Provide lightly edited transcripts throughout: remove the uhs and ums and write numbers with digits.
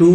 2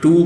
2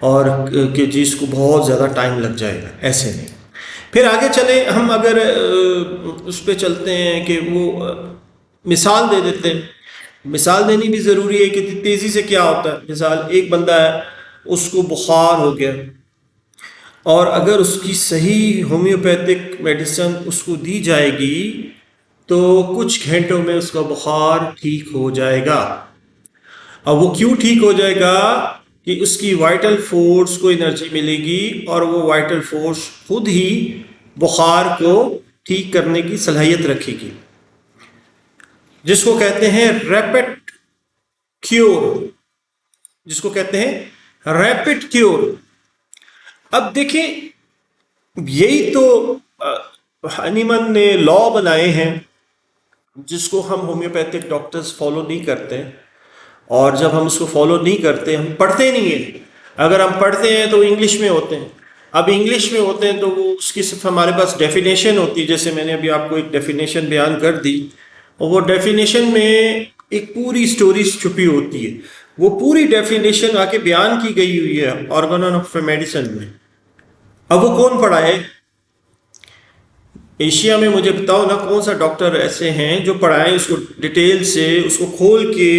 اور کہ جی اس کو بہت زیادہ ٹائم لگ جائے گا، ایسے نہیں۔ پھر آگے چلیں ہم، اگر اس پہ چلتے ہیں کہ وہ مثال دے دیتے ہیں۔ مثال دینی بھی ضروری ہے کہ تیزی سے کیا ہوتا ہے۔ مثال، ایک بندہ ہے، اس کو بخار ہو گیا، اور اگر اس کی صحیح ہومیوپیتھک میڈیسن اس کو دی جائے گی تو کچھ گھنٹوں میں اس کا بخار ٹھیک ہو جائے گا۔ اب وہ کیوں ٹھیک ہو جائے گا؟ کہ اس کی وائٹل فورس کو انرجی ملے گی، اور وہ وائٹل فورس خود ہی بخار کو ٹھیک کرنے کی صلاحیت رکھے گی، جس کو کہتے ہیں ریپڈ کیور، جس کو کہتے ہیں ریپڈ کیور۔ اب دیکھیں، یہی تو ہانیمن نے لا بنائے ہیں، جس کو ہم ہومیوپیتھک ڈاکٹرز فالو نہیں کرتے، اور جب ہم اس کو فالو نہیں کرتے، ہم پڑھتے نہیں ہیں۔ اگر ہم پڑھتے ہیں تو انگلش میں ہوتے ہیں، اب انگلش میں ہوتے ہیں تو وہ اس کی صرف ہمارے پاس ڈیفینیشن ہوتی ہے، جیسے میں نے ابھی آپ کو ایک ڈیفینیشن بیان کر دی، اور وہ ڈیفینیشن میں ایک پوری سٹوری چھپی ہوتی ہے۔ وہ پوری ڈیفینیشن آ کے بیان کی گئی ہوئی ہے آرگن آف میڈیسن میں۔ اب وہ کون پڑھائے؟ ایشیا میں مجھے بتاؤ نا، کون سا ڈاکٹر ایسے ہیں جو پڑھائیں، اس کو ڈیٹیل سے، اس کو کھول کے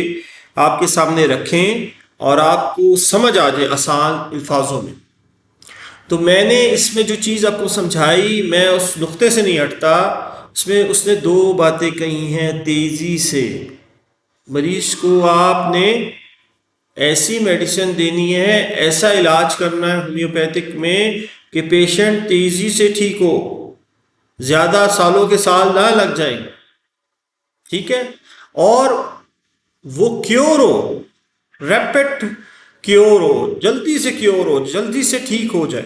آپ کے سامنے رکھیں اور آپ کو سمجھ آ جائے آسان الفاظوں میں۔ تو میں نے اس میں جو چیز آپ کو سمجھائی، میں اس نقطے سے نہیں ہٹتا۔ اس میں اس نے دو باتیں کہی ہیں تیزی سے۔ مریض کو آپ نے ایسی میڈیسن دینی ہے، ایسا علاج کرنا ہے ہومیوپیتھک میں کہ پیشنٹ تیزی سے ٹھیک ہو، زیادہ سالوں کے سال نہ لگ جائیں، ٹھیک ہے، اور وہ کیور ہو، ریپڈ کیور ہو، جلدی سے کیور ہو، جلدی سے ٹھیک ہو جائے۔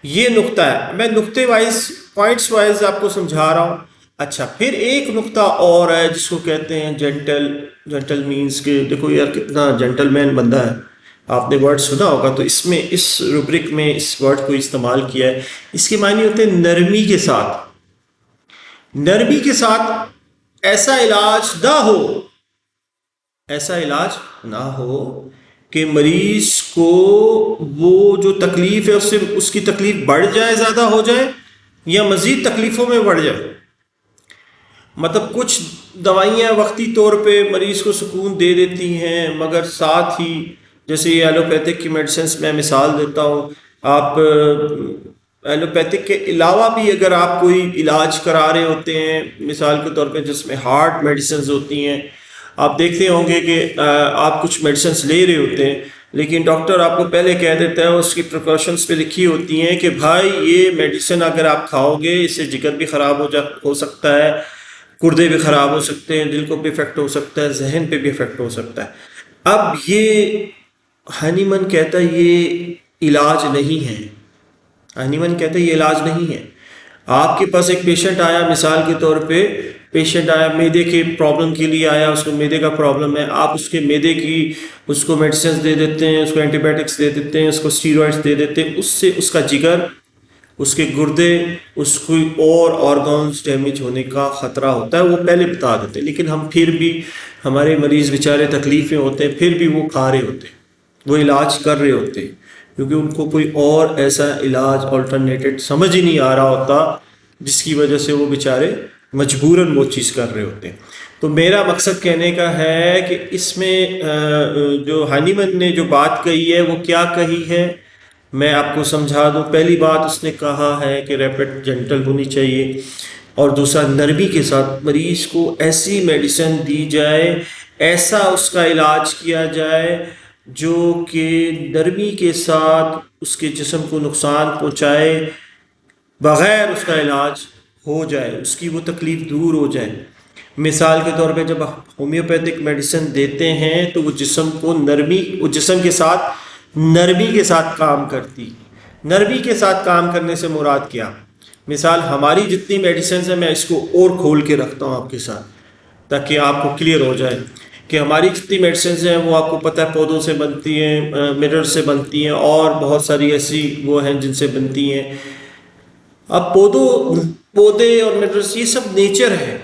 یہ نقطہ ہے، میں نقطے وائز، پوائنٹس وائز آپ کو سمجھا رہا ہوں۔ اچھا، پھر ایک نقطہ اور ہے جس کو کہتے ہیں جینٹل مینس کہ دیکھو یار کتنا جینٹل مین بندہ ہے، آپ نے ورڈ سنا ہوگا، تو اس میں اس روبرک میں اس ورڈ کو استعمال کیا ہے۔ اس کے معنی ہوتے ہیں نرمی کے ساتھ، نرمی کے ساتھ، ایسا علاج نہ ہو، ایسا علاج نہ ہو کہ مریض کو وہ جو تکلیف ہے اس سے اس کی تکلیف بڑھ جائے، زیادہ ہو جائے، یا مزید تکلیفوں میں بڑھ جائے۔ مطلب کچھ دوائیاں وقتی طور پہ مریض کو سکون دے دیتی ہیں، مگر ساتھ ہی جیسے یہ ایلوپیتھک کی میڈیسنس میں مثال دیتا ہوں، آپ ایلوپیتھک کے علاوہ بھی اگر آپ کوئی علاج کرا رہے ہوتے ہیں، مثال کے طور پہ جس میں ہارٹ میڈیسنز ہوتی ہیں، آپ دیکھتے ہوں گے کہ آپ کچھ میڈیسنس لے رہے ہوتے ہیں، لیکن ڈاکٹر آپ کو پہلے کہہ دیتا ہے، اس کی پریکاشنز پہ لکھی ہوتی ہیں کہ بھائی یہ میڈیسن اگر آپ کھاؤ گے، اس سے جگر بھی خراب ہو سکتا ہے، گردے بھی خراب ہو سکتے ہیں، دل کو بھی افیکٹ ہو سکتا ہے، ذہن پہ بھی افیکٹ ہو سکتا ہے۔ اب یہ ہانیمن کہتا ہے یہ علاج نہیں ہے، ہانیمن کہتا ہے یہ علاج نہیں ہے۔ آپ کے پاس ایک پیشنٹ آیا، مثال کے طور پہ پیشنٹ آیا میدے کے پرابلم کے لیے آیا، اس کو میدے کا پرابلم ہے، آپ اس کے میدے کی اس کو میڈیسنز دے دیتے ہیں، اس کو اینٹی بائیوٹکس دے دیتے ہیں، اس کو اسٹیرائڈس دے دیتے ہیں، اس سے اس کا جگر، اس کے گردے، اس کوئی اور آرگنز ڈیمیج ہونے کا خطرہ ہوتا ہے، وہ پہلے بتا دیتے ہیں۔ لیکن ہم پھر بھی، ہمارے مریض بیچارے تکلیف میں ہوتے ہیں، پھر بھی وہ کھا رہے ہوتے ہیں، وہ علاج کر رہے ہوتے ہیں، کیونکہ ان کو کوئی اور ایسا علاج آلٹرنیٹڈ سمجھ ہی نہیں آ رہا ہوتا، جس کی وجہ سے وہ بیچارے مجبوراً وہ چیز کر رہے ہوتے ہیں۔ تو میرا مقصد کہنے کا ہے کہ اس میں جو ہانیمن نے جو بات کہی ہے وہ کیا کہی ہے، میں آپ کو سمجھا دوں۔ پہلی بات اس نے کہا ہے کہ ریپڈ جینٹل ہونی چاہیے، اور دوسرا نرمی کے ساتھ مریض کو ایسی میڈیسن دی جائے، ایسا اس کا علاج کیا جائے جو کہ نرمی کے ساتھ اس کے جسم کو نقصان پہنچائے بغیر اس کا علاج ہو جائے، اس کی وہ تکلیف دور ہو جائے۔ مثال کے طور پہ جب ہومیوپیتھک میڈیسن دیتے ہیں تو وہ جسم کو نرمی، وہ جسم کے ساتھ نرمی کے ساتھ کام کرتی۔ نرمی کے ساتھ کام کرنے سے مراد کیا؟ مثال ہماری جتنی میڈیسنز ہیں، میں اس کو اور کھول کے رکھتا ہوں آپ کے ساتھ تاکہ آپ کو کلیئر ہو جائے کہ ہماری جتنی میڈیسنز ہیں وہ آپ کو پتہ ہے پودوں سے بنتی ہیں، منرل سے بنتی ہیں، اور بہت ساری ایسی وہ ہیں جن سے بنتی ہیں۔ اب پودے اور منرلس یہ سب نیچر ہے،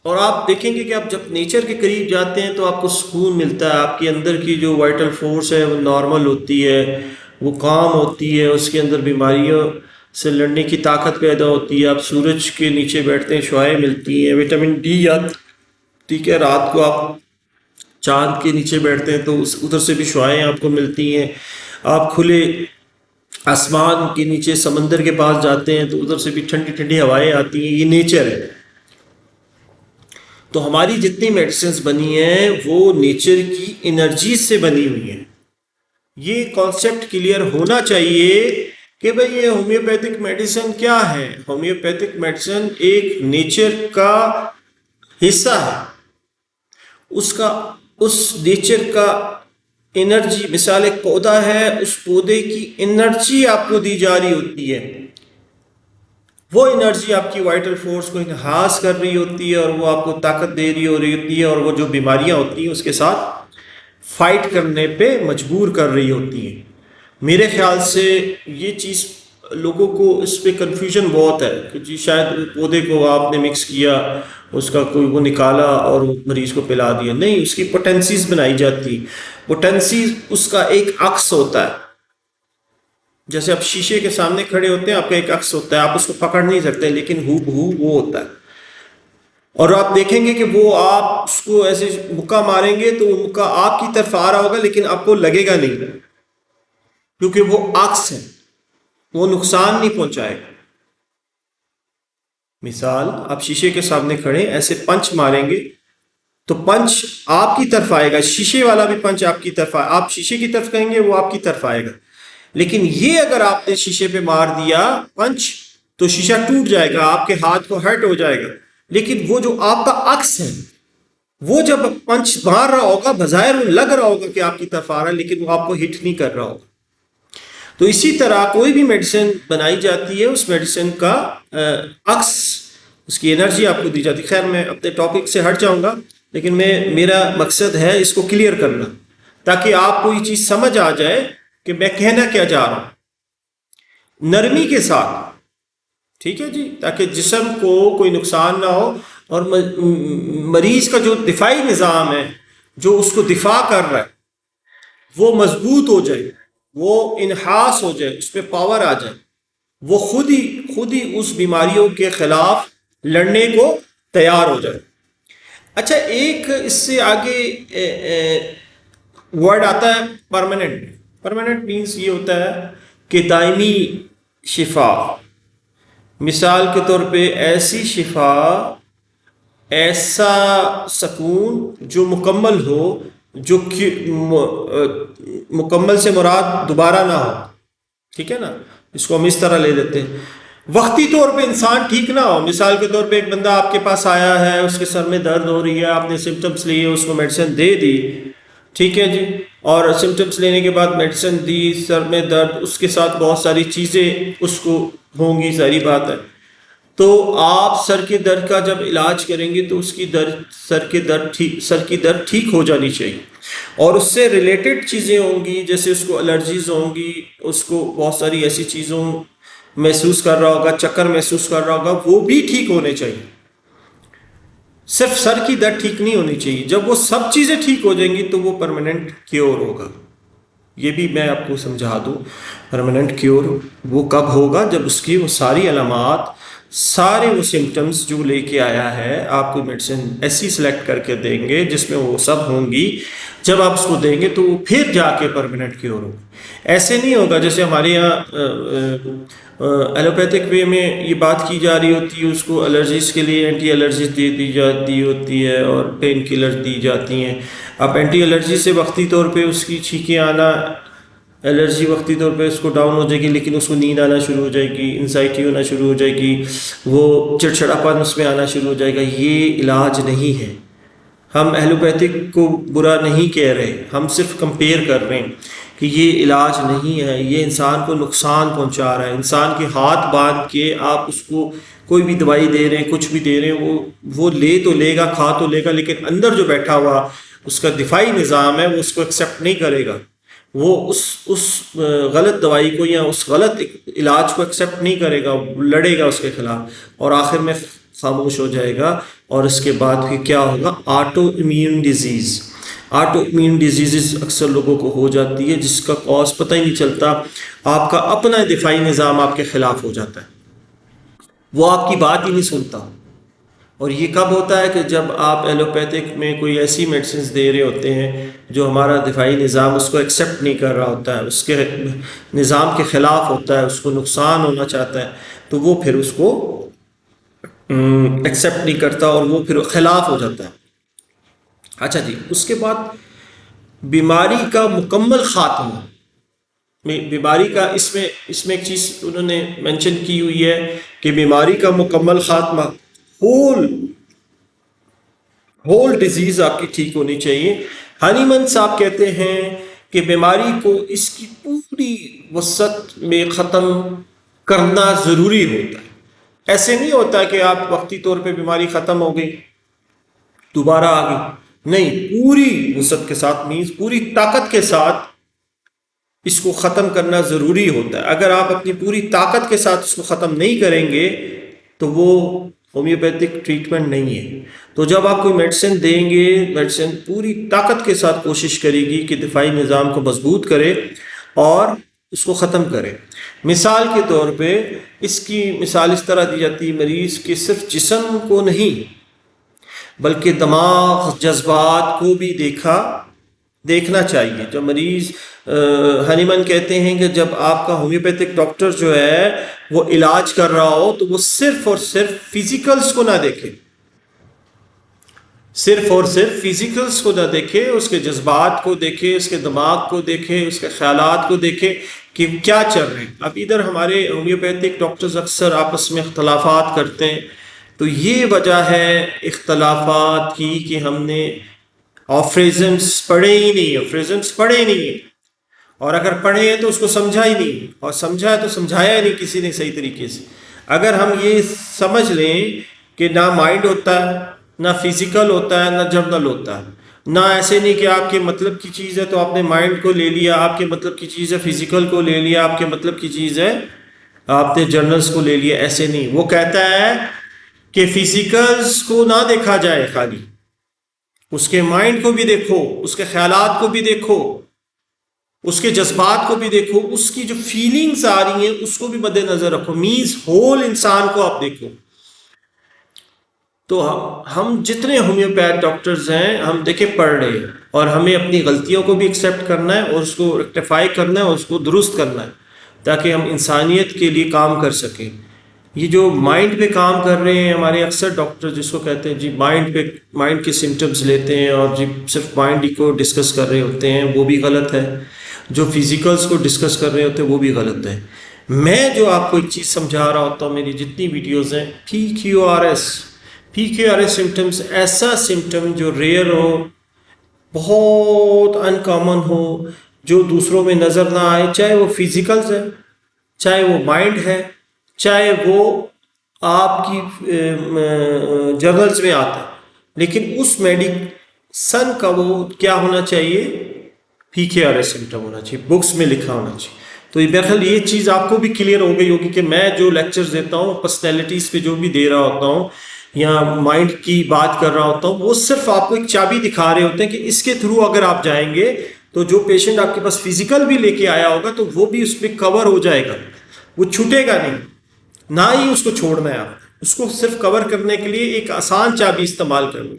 اور آپ دیکھیں گے کہ آپ جب نیچر کے قریب جاتے ہیں تو آپ کو سکون ملتا ہے، آپ کے اندر کی جو وائٹل فورس ہے وہ نارمل ہوتی ہے، وہ کام ہوتی ہے، اس کے اندر بیماریوں سے لڑنے کی طاقت پیدا ہوتی ہے. آپ سورج کے نیچے بیٹھتے ہیں، شعاعیں ملتی ہیں، وٹامن ڈی آتی. ٹھیک ہے، رات کو آپ چاند کے نیچے بیٹھتے ہیں تو ادھر سے بھی شعاعیں آپ کو ملتی ہیں. آپ کھلے آسمان کے نیچے سمندر کے پاس جاتے ہیں تو ادھر سے بھی ٹھنڈی ٹھنڈی ہوائیں آتی ہیں. یہ نیچر ہے. تو ہماری جتنی میڈیسنز بنی ہیں وہ نیچر کی انرجی سے بنی ہوئی ہیں. یہ کانسیپٹ کلیئر ہونا چاہیے کہ بھئی یہ ہومیوپیتھک میڈیسن کیا ہے. ہومیوپیتھک میڈیسن ایک نیچر کا حصہ ہے. اس نیچر کا انرجی، مثال ایک پودا ہے، اس پودے کی انرجی آپ کو دی جا رہی ہوتی ہے. وہ انرجی آپ کی وائٹل فورس کو انہانس کر رہی ہوتی ہے اور وہ آپ کو طاقت دے رہی ہوتی ہے، اور وہ جو بیماریاں ہوتی ہیں اس کے ساتھ فائٹ کرنے پہ مجبور کر رہی ہوتی ہیں. میرے خیال سے یہ چیز لوگوں کو اس پہ کنفیوژن بہت ہے کہ جی شاید پودے کو آپ نے مکس کیا، اس کا کوئی وہ نکالا اور مریض کو پلا دیا. نہیں، اس کی پوٹینسیز بنائی جاتی. پوٹینسیز اس کا ایک عکس ہوتا ہے. جیسے آپ شیشے کے سامنے کھڑے ہوتے ہیں، آپ کا ایک عکس ہوتا ہے، آپ اس کو پکڑ نہیں سکتے لیکن ہو بہو وہ ہوتا ہے. اور آپ دیکھیں گے کہ وہ آپ اس کو ایسے مکہ ماریں گے تو وہ مکہ آپ کی طرف آ رہا ہوگا لیکن آپ کو لگے گا نہیں، کیونکہ وہ عکس ہے، وہ نقصان نہیں پہنچائے گا. مثال، آپ شیشے کے سامنے کھڑے ایسے پنچ ماریں گے تو پنچ آپ کی طرف آئے گا، شیشے والا بھی پنچ آپ کی طرف آئے. آپ شیشے کی طرف کہیں گے، وہ آپ کی طرف آئے گا. لیکن یہ اگر آپ نے شیشے پہ مار دیا پنچ تو شیشہ ٹوٹ جائے گا، آپ کے ہاتھ کو ہرٹ ہو جائے گا. لیکن وہ جو آپ کا عکس ہے، وہ جب پنچ مار رہا ہوگا بظاہر وہ لگ رہا ہوگا کہ آپ کی طرف آ رہا ہے لیکن وہ آپ کو ہٹ نہیں کر رہا ہوگا. تو اسی طرح کوئی بھی میڈیسن بنائی جاتی ہے، اس میڈیسن کا عکس، اس کی انرجی آپ کو دی جاتی ہے. خیر میں اپنے ٹاپک سے ہٹ جاؤں گا، لیکن میرا مقصد ہے اس کو کلیئر کرنا تاکہ آپ کو یہ چیز سمجھ آ جائے کہ میں کہنا کیا چاہ رہا ہوں نرمی کے ساتھ. ٹھیک ہے جی، تاکہ جسم کو کوئی نقصان نہ ہو اور مریض کا جو دفاعی نظام ہے، جو اس کو دفاع کر رہا ہے، وہ مضبوط ہو جائے، وہ انحاس ہو جائے، اس پہ پاور آ جائے، وہ خود ہی اس بیماریوں کے خلاف لڑنے کو تیار ہو جائے. اچھا، ایک اس سے آگے ورڈ آتا ہے پرماننٹ. پرماننٹ مینس یہ ہوتا ہے کہ دائمی شفا. مثال کے طور پہ ایسی شفا، ایسا سکون جو مکمل ہو، جو مکمل سے مراد دوبارہ نہ ہو. ٹھیک ہے نا، اس کو ہم اس طرح لے لیتے ہیں. وقتی طور پہ انسان ٹھیک نہ ہو. مثال کے طور پہ ایک بندہ آپ کے پاس آیا ہے، اس کے سر میں درد ہو رہی ہے، آپ نے سمٹمس لیے، اس کو میڈیسن دے دی. ٹھیک ہے جی، اور سمٹمس لینے کے بعد میڈیسن دی، سر میں درد، اس کے ساتھ بہت ساری چیزیں اس کو ہوں گی، ساری بات ہے. تو آپ سر کے درد کا جب علاج کریں گے تو اس کی سر کی درد ٹھیک ہو جانی چاہیے. اور اس سے ریلیٹڈ چیزیں ہوں گی، جیسے اس کو الرجیز ہوں گی، اس کو بہت ساری ایسی چیزوں محسوس کر رہا ہوگا، چکر محسوس کر رہا ہوگا، وہ بھی ٹھیک ہونے چاہیے. صرف سر کی درد ٹھیک نہیں ہونی چاہیے. جب وہ سب چیزیں ٹھیک ہو جائیں گی تو وہ پرماننٹ کیور ہوگا. یہ بھی میں آپ کو سمجھا دوں، پرماننٹ کیور وہ کب ہوگا؟ جب اس کی وہ ساری علامات، سارے وہ سمٹمز جو لے کے آیا ہے، آپ کو میڈیسن ایسی سلیکٹ کر کے دیں گے جس میں وہ سب ہوں گی. جب آپ اس کو دیں گے تو وہ پھر جا کے پرماننٹ کیور ہوگا. ایسے نہیں ہوگا جیسے ہمارے یہاں ایلوپیتھک وے میں یہ بات کی جا رہی ہوتی ہے، اس کو الرجیز کے لیے اینٹی الرجیز دے دی جاتی ہوتی ہے اور پین کلر دی جاتی ہیں. اب اینٹی الرجی سے وقتی طور پہ اس کی چھینکیں آنا، الرجی وقتی طور پہ اس کو ڈاؤن ہو جائے گی، لیکن اس کو نیند آنا شروع ہو جائے گی، انزائٹی ہونا شروع ہو جائے گی، وہ چڑچڑاپن اس میں آنا شروع ہو جائے گا. یہ علاج نہیں ہے. ہم ایلوپیتھک کو برا نہیں کہہ رہے، ہم صرف کمپیئر کر رہے ہیں کہ یہ علاج نہیں ہے. یہ انسان کو نقصان پہنچا رہا ہے. انسان کے ہاتھ باندھ کے آپ اس کو کوئی بھی دوائی دے رہے ہیں، کچھ بھی دے رہے ہیں، وہ لے تو لے گا، کھا تو لے گا، لیکن اندر جو بیٹھا ہوا اس کا دفاعی نظام ہے، وہ اس کو ایکسیپٹ نہیں کرے گا. وہ اس غلط دوائی کو یا اس غلط علاج کو ایکسیپٹ نہیں کرے گا، لڑے گا اس کے خلاف، اور آخر میں خاموش ہو جائے گا. اور اس کے بعد پھر کیا ہوگا؟ Auto immune disease. Auto immune diseases اکثر لوگوں کو ہو جاتی ہے جس کا کاز پتہ ہی نہیں چلتا، آپ کا اپنا دفاعی نظام آپ کے خلاف ہو جاتا ہے، وہ آپ کی بات ہی نہیں سنتا۔ اور یہ کب ہوتا ہے کہ جب آپ ایلوپیتھک میں کوئی ایسی میڈیسنز دے رہے ہوتے ہیں جو ہمارا دفاعی نظام اس کو ایکسیپٹ نہیں کر رہا ہوتا ہے، اس کے نظام کے خلاف ہوتا ہے، اس کو نقصان ہونا چاہتا ہے، تو وہ پھر اس کو ایکسیپٹ نہیں کرتا اور وہ پھر خلاف ہو جاتا ہے۔ اچھا جی، اس کے بعد بیماری کا مکمل خاتمہ، بیماری کا اس میں ایک چیز انہوں نے مینشن کی ہوئی ہے کہ بیماری کا مکمل خاتمہ، ہول ڈیزیز آپ کی ٹھیک ہونی چاہیے۔ ہنی من صاحب کہتے ہیں کہ بیماری کو اس کی پوری وسعت میں ختم کرنا ضروری ہوتا ہے۔ ایسے نہیں ہوتا کہ آپ وقتی طور پہ بیماری ختم ہو گئی دوبارہ آ گئی، نہیں، پوری وسعت کے ساتھ، مینز پوری طاقت کے ساتھ اس کو ختم کرنا ضروری ہوتا ہے۔ اگر آپ اپنی پوری طاقت کے ساتھ اس کو ختم نہیں کریں گے تو وہ ہومیوپیتھک ٹریٹمنٹ نہیں ہے۔ تو جب آپ کوئی میڈیسن دیں گے، میڈیسن پوری طاقت کے ساتھ کوشش کرے گی کہ دفاعی نظام کو مضبوط کرے اور اس کو ختم کرے۔ مثال کے طور پہ اس کی مثال اس طرح دی جاتی ہے مریض کے صرف جسم کو نہیں بلکہ دماغ، جذبات کو بھی دیکھنا چاہیے۔ جو مریض ہنی من کہتے ہیں کہ جب آپ کا ہومیوپیتھک ڈاکٹر جو ہے وہ علاج کر رہا ہو تو وہ صرف اور صرف فزیکلز کو نہ دیکھے، کو نہ دیکھے، اس کے جذبات کو دیکھے، اس کے دماغ کو دیکھے، اس کے خیالات کو دیکھے کہ کیا چل رہے ہیں۔ اب ادھر ہمارے ہومیوپیتھک ڈاکٹرز اکثر آپس میں اختلافات کرتے ہیں، تو یہ وجہ ہے اختلافات کی کہ ہم نے آفریزمس پڑھے ہی نہیں، اور اگر پڑھے ہیں تو اس کو سمجھا ہی نہیں، اور سمجھا ہے تو سمجھایا ہی نہیں کسی نے صحیح طریقے سے۔ اگر ہم یہ سمجھ لیں کہ نہ مائنڈ ہوتا ہے، نہ فزیکل ہوتا ہے، نہ جرنل ہوتا ہے، نہ ایسے نہیں کہ آپ کے مطلب کی چیز ہے تو آپ نے مائنڈ کو لے لیا، آپ کے مطلب کی چیز ہے فزیکل کو لے لیا، آپ کے مطلب کی چیز ہے آپ نے جرنلز کو لے لیا، ایسے نہیں۔ وہ کہتا ہے کہ فزیکلز کو نہ دیکھا جائے، خالی اس کے مائنڈ کو بھی دیکھو، اس کے خیالات کو بھی دیکھو، اس کے جذبات کو بھی دیکھو، اس کی جو فیلنگز آ رہی ہیں اس کو بھی مد نظر رکھو، مینز ہول انسان کو آپ دیکھو۔ تو ہم جتنے ہومیوپیتھ ڈاکٹرز ہیں ہم دیکھیں پڑھ رہے ہیں، اور ہمیں اپنی غلطیوں کو بھی ایکسیپٹ کرنا ہے اور اس کو ریکٹیفائی کرنا ہے اور اس کو درست کرنا ہے تاکہ ہم انسانیت کے لیے کام کر سکیں۔ یہ جو مائنڈ پہ کام کر رہے ہیں ہمارے اکثر ڈاکٹر، جس کو کہتے ہیں جی مائنڈ کے سمٹمز لیتے ہیں اور جی صرف مائنڈ ہی کو ڈسکس کر رہے ہوتے ہیں، وہ بھی غلط ہے۔ جو فزیکلز کو ڈسکس کر رہے ہوتے ہیں وہ بھی غلط ہے۔ میں جو آپ کو ایک چیز سمجھا رہا ہوتا ہوں، میری جتنی ویڈیوز ہیں، پی کیو آر ایس سمٹمز، ایسا سمٹم جو ریئر ہو، بہت ان کامن ہو، جو دوسروں میں نظر نہ آئے، چاہے وہ فزیکلز ہے، چاہے وہ مائنڈ ہے، چاہے وہ آپ کی جرنلز میں آتا ہے، لیکن اس میڈیسن کا وہ کیا ہونا چاہیے، پی کے آر ایس سمٹم ہونا چاہیے، بکس میں لکھا ہونا چاہیے۔ تو بہرحال یہ چیز آپ کو بھی کلیئر ہو گئی ہوگی کہ میں جو لیکچرز دیتا ہوں، پرسنالٹیز پہ جو بھی دے رہا ہوتا ہوں یا مائنڈ کی بات کر رہا ہوتا ہوں، وہ صرف آپ کو ایک چابی دکھا رہے ہوتے ہیں کہ اس کے تھرو اگر آپ جائیں گے تو جو پیشنٹ آپ کے پاس فزیکل بھی لے کے آیا ہوگا تو وہ بھی اس پہ کور ہو جائے گا، وہ چھوٹے گا نہیں، نہ ہی اس کو چھوڑنا ہے، آپ اس کو صرف کور کرنے کے لیے ایک آسان چابی استعمال کرنی۔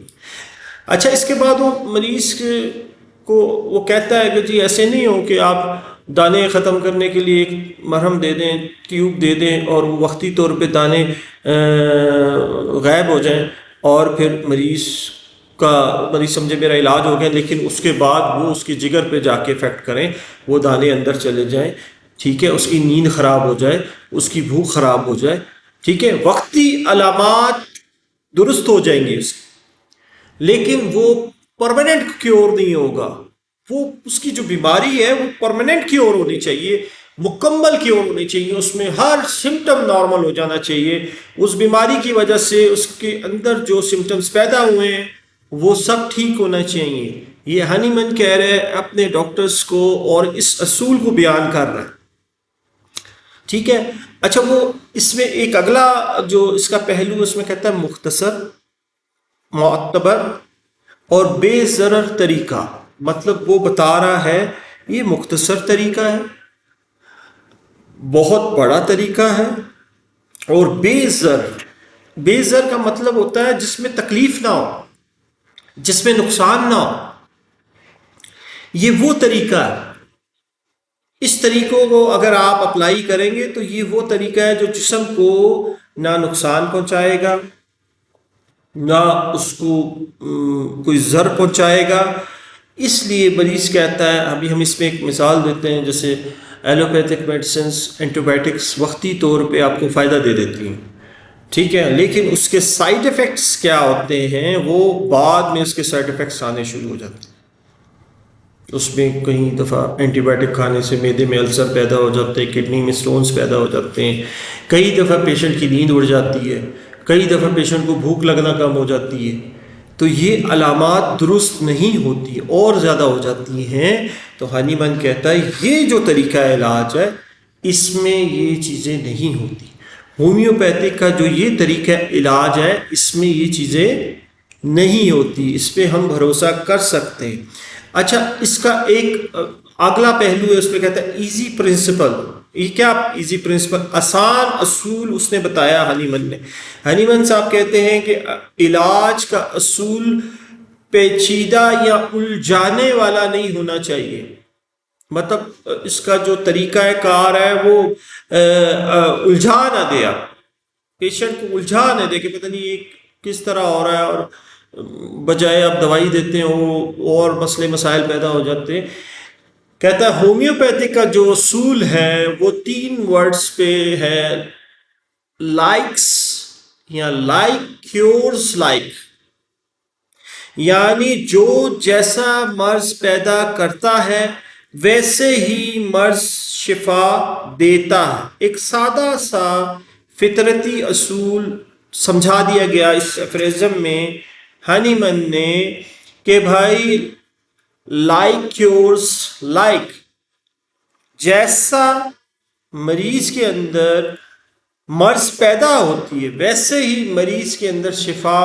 اچھا، اس کے بعد وہ مریض کو وہ کہتا ہے کہ جی ایسے نہیں ہو کہ آپ دانے ختم کرنے کے لیے ایک مرہم دے دیں، ٹیوب دے دیں اور وہ وقتی طور پہ دانے غائب ہو جائیں اور پھر مریض سمجھے میرا علاج ہو گیا، لیکن اس کے بعد وہ اس کی جگر پہ جا کے افیکٹ کریں، وہ دانے اندر چلے جائیں، ٹھیک ہے، اس کی نیند خراب ہو جائے، اس کی بھوک خراب ہو جائے، ٹھیک ہے، وقتی علامات درست ہو جائیں گے اس کی، لیکن وہ پرماننٹ کیور نہیں ہوگا۔ وہ اس کی جو بیماری ہے وہ پرماننٹ کیور ہونی چاہیے، مکمل کیور ہونی چاہیے، اس میں ہر سمٹم نارمل ہو جانا چاہیے۔ اس بیماری کی وجہ سے اس کے اندر جو سمٹمز پیدا ہوئے ہیں وہ سب ٹھیک ہونا چاہیے۔ یہ ہنی من کہہ رہے ہیں اپنے ڈاکٹرز کو اور اس اصول کو بیان کر رہا ہے، ٹھیک ہے۔ اچھا، وہ اس میں ایک اگلا جو اس کا پہلو اس میں کہتا ہے مختصر، معتبر اور بے ضرر طریقہ۔ مطلب وہ بتا رہا ہے یہ مختصر طریقہ ہے، بہت بڑا طریقہ ہے، اور بے زر. بے زر کا مطلب ہوتا ہے جس میں تکلیف نہ ہو، جس میں نقصان نہ ہو. یہ وہ طریقہ ہے. اس طریقوں کو اگر آپ اپلائی کریں گے تو یہ وہ طریقہ ہے جو جسم کو نہ نقصان پہنچائے گا، نہ اس کو کوئی ضر پہنچائے گا. اس لیے مریض کہتا ہے، ابھی ہم اس میں ایک مثال دیتے ہیں، جیسے ایلوپیتھک میڈیسنس، اینٹی بائیوٹکس وقتی طور پہ آپ کو فائدہ دے دیتی ہیں، ٹھیک ہے، لیکن اس کے سائیڈ ایفیکٹس کیا ہوتے ہیں، وہ بعد میں اس کے سائیڈ ایفیکٹس آنے شروع ہو جاتے ہیں. اس میں کئی دفعہ اینٹی بائیوٹک کھانے سے معدے میں السر پیدا ہو جاتے ہیں، کڈنی میں سٹونز پیدا ہو جاتے ہیں، کئی دفعہ پیشنٹ کی نیند اڑ جاتی ہے، کئی دفعہ پیشنٹ کو بھوک لگنا کم ہو جاتی ہے. تو یہ علامات درست نہیں ہوتی اور زیادہ ہو جاتی ہیں. تو ہانی من کہتا ہے یہ جو طریقہ علاج ہے اس میں یہ چیزیں نہیں ہوتی. ہومیوپیتھک کا جو یہ طریقہ علاج ہے اس میں یہ چیزیں نہیں ہوتی، اس پہ ہم بھروسہ کر سکتے ہیں. اچھا، اس کا ایک اگلا پہلو ہے، اس پہ کہتا ہے ایزی پرنسپل. یہ کیا ایزی پرنسپل؟ آسان اصول اس نے بتایا ہنی من نے. ہنی من صاحب کہتے ہیں کہ علاج کا اصول پیچیدہ یا الجھانے والا نہیں ہونا چاہیے. مطلب اس کا جو طریقہ کار ہے وہ الجھا نہ دے، آپ پیشنٹ کو الجھا نہ دے کہ پتہ نہیں یہ کس طرح ہو رہا ہے، اور بجائے آپ دوائی دیتے ہیں وہ اور مسئلے مسائل پیدا ہو جاتے ہیں. کہتا ہے ہومیوپیتھک کا جو اصول ہے وہ 3 ورڈز پہ ہے، لائکس یا لائک کیورز لائک. یعنی جو جیسا مرض پیدا کرتا ہے ویسے ہی مرض شفا دیتا ہے. ایک سادہ سا فطرتی اصول سمجھا دیا گیا اس افریزم میں ہنی من نے کہ بھائی لائک کیورز لائک. جیسا مریض کے اندر مرض پیدا ہوتی ہے ویسے ہی مریض کے اندر شفا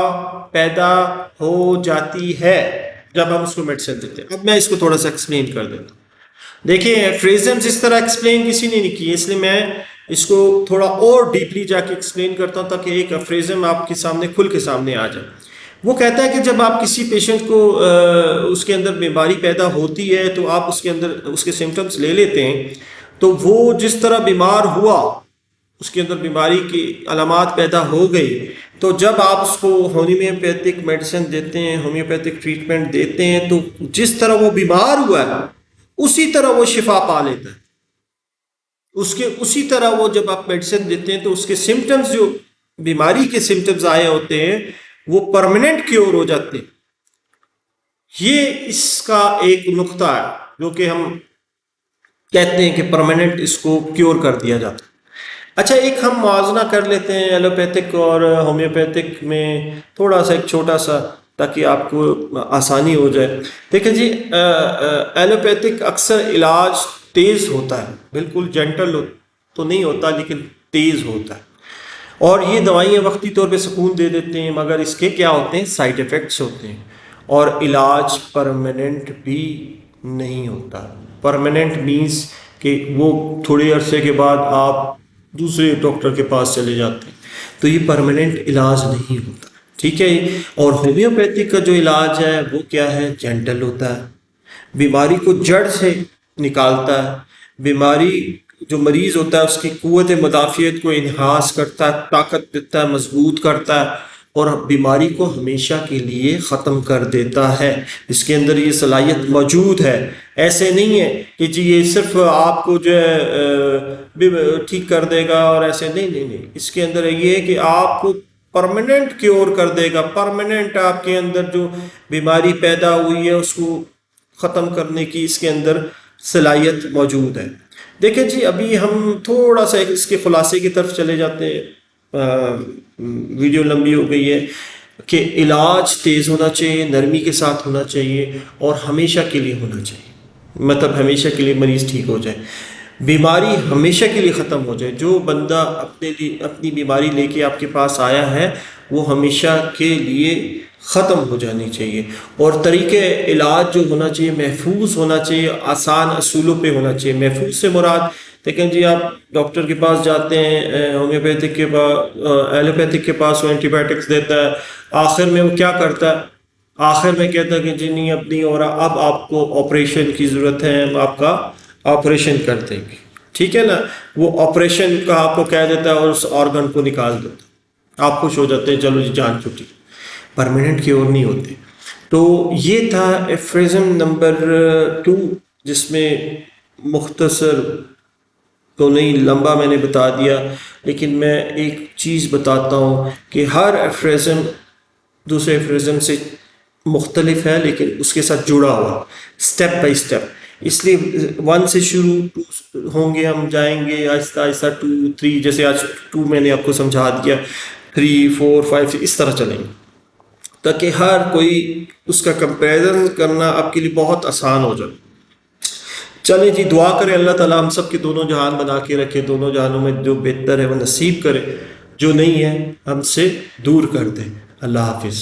پیدا ہو جاتی ہے جب ہم اس کو میڈیسن دیتے ہیں. اب میں اس کو تھوڑا سا ایکسپلین کر دیتا ہوں. دیکھیں فریزمز اس طرح ایکسپلین کسی نے نہیں کی، اس لیے میں اس کو تھوڑا اور ڈیپلی جا کے ایکسپلین کرتا ہوں تاکہ ایک فریزم آپ کے سامنے کھل کے سامنے آ جائے. وہ کہتا ہے کہ جب آپ کسی پیشنٹ کو اس کے اندر بیماری پیدا ہوتی ہے تو آپ اس کے اندر اس کے سمٹمز لے لیتے ہیں، تو وہ جس طرح بیمار ہوا اس کے اندر بیماری کی علامات پیدا ہو گئی، تو جب آپ اس کو ہومیوپیتھک میڈیسن دیتے ہیں، ہومیوپیتھک ٹریٹمنٹ دیتے ہیں، تو جس طرح وہ بیمار ہوا ہے اسی طرح وہ شفا پا لیتا ہے. اسی طرح وہ جب آپ میڈیسن دیتے ہیں تو اس کے سمٹمز جو بیماری کے سمٹمز آئے ہوتے ہیں وہ پرماننٹ کیور ہو جاتے ہیں. یہ اس کا ایک نقطہ ہے جو کہ ہم کہتے ہیں کہ پرماننٹ اس کو کیور کر دیا جاتا ہے. اچھا، ایک ہم موازنہ کر لیتے ہیں ایلوپیتھک اور ہومیوپیتھک میں، تھوڑا سا ایک چھوٹا سا، تاکہ آپ کو آسانی ہو جائے. دیکھیں جی، ایلوپیتھک اکثر علاج تیز ہوتا ہے، بالکل جینٹل تو نہیں ہوتا لیکن تیز ہوتا ہے، اور یہ دوائیاں وقتی طور پہ سکون دے دیتے ہیں، مگر اس کے کیا ہوتے ہیں؟ سائیڈ ایفیکٹس ہوتے ہیں. اور علاج پرماننٹ بھی نہیں ہوتا. پرماننٹ مینس کہ وہ تھوڑے عرصے کے بعد آپ دوسرے ڈاکٹر کے پاس چلے جاتے ہیں، تو یہ پرماننٹ علاج نہیں ہوتا. ٹھیک ہے. اور ہومیوپیتھک کا جو علاج ہے وہ کیا ہے؟ جینٹل ہوتا ہے، بیماری کو جڑ سے نکالتا ہے، بیماری جو مریض ہوتا ہے اس کی قوت مدافعت کو انہاس کرتا ہے، طاقت دیتا ہے، مضبوط کرتا ہے، اور بیماری کو ہمیشہ کے لیے ختم کر دیتا ہے. اس کے اندر یہ صلاحیت موجود ہے. ایسے نہیں ہے کہ جی یہ صرف آپ کو جو ہے ٹھیک کر دے گا اور ایسے نہیں. اس کے اندر یہ ہے کہ آپ کو پرماننٹ کیور کر دے گا. پرماننٹ آپ کے اندر جو بیماری پیدا ہوئی ہے اس کو ختم کرنے کی اس کے اندر صلاحیت موجود ہے. دیکھیں جی، ابھی ہم تھوڑا سا اس کے خلاصے کی طرف چلے جاتے ہیں، ویڈیو لمبی ہو گئی ہے. کہ علاج تیز ہونا چاہیے، نرمی کے ساتھ ہونا چاہیے، اور ہمیشہ کے لیے ہونا چاہیے. مطلب ہمیشہ کے لیے مریض ٹھیک ہو جائے، بیماری ہمیشہ کے لیے ختم ہو جائے. جو بندہ اپنی بیماری لے کے آپ کے پاس آیا ہے وہ ہمیشہ کے لیے ختم ہو جانی چاہیے، اور طریقہ علاج جو ہونا چاہیے محفوظ ہونا چاہیے، آسان اصولوں پہ ہونا چاہیے۔ محفوظ سے مراد دیکھیں جی، آپ ڈاکٹر کے پاس جاتے ہیں، ہومیوپیتھک کے پاس، ایلوپیتھک کے پاس، وہ اینٹی بایوٹکس دیتا ہے، آخر میں وہ کیا کرتا ہے؟ آخر میں کہتا ہے کہ جی نہیں اب نہیں ہو رہا، اب آپ کو آپریشن کی ضرورت ہے، ہم آپ کا آپریشن کر دیں گے، ٹھیک ہے نا؟ وہ آپریشن کا آپ کو کہہ دیتا ہے اور اس آرگن کو نکال دیتا ہے، آپ خوش ہو جاتے ہیں، چلو جی جان چھٹی، پرماننٹ کیور نہیں ہوتے۔ تو یہ تھا ایفریزم نمبر 2، جس میں مختصر تو نہیں، لمبا میں نے بتا دیا، لیکن میں ایک چیز بتاتا ہوں کہ ہر ایفریزم دوسرے ایفریزم سے مختلف ہے، لیکن اس کے ساتھ جڑا ہوا اسٹیپ بائی اسٹیپ، اس لیے 1 سے شروع 2 ہوں گے، ہم جائیں گے آہستہ آہستہ 2 3، جیسے آج 2 میں نے آپ کو سمجھا دیا، 3 4 5 اس طرح چلیں گے، تاکہ ہر کوئی اس کا کمپیریزن کرنا آپ کے لیے بہت آسان ہو جائے۔ چلیں جی، دعا کریں اللہ تعالیٰ ہم سب کے دونوں جہان بنا کے رکھے، دونوں جہانوں میں جو بہتر ہے وہ نصیب کرے، جو نہیں ہے ہم سے دور کر دے۔ اللہ حافظ۔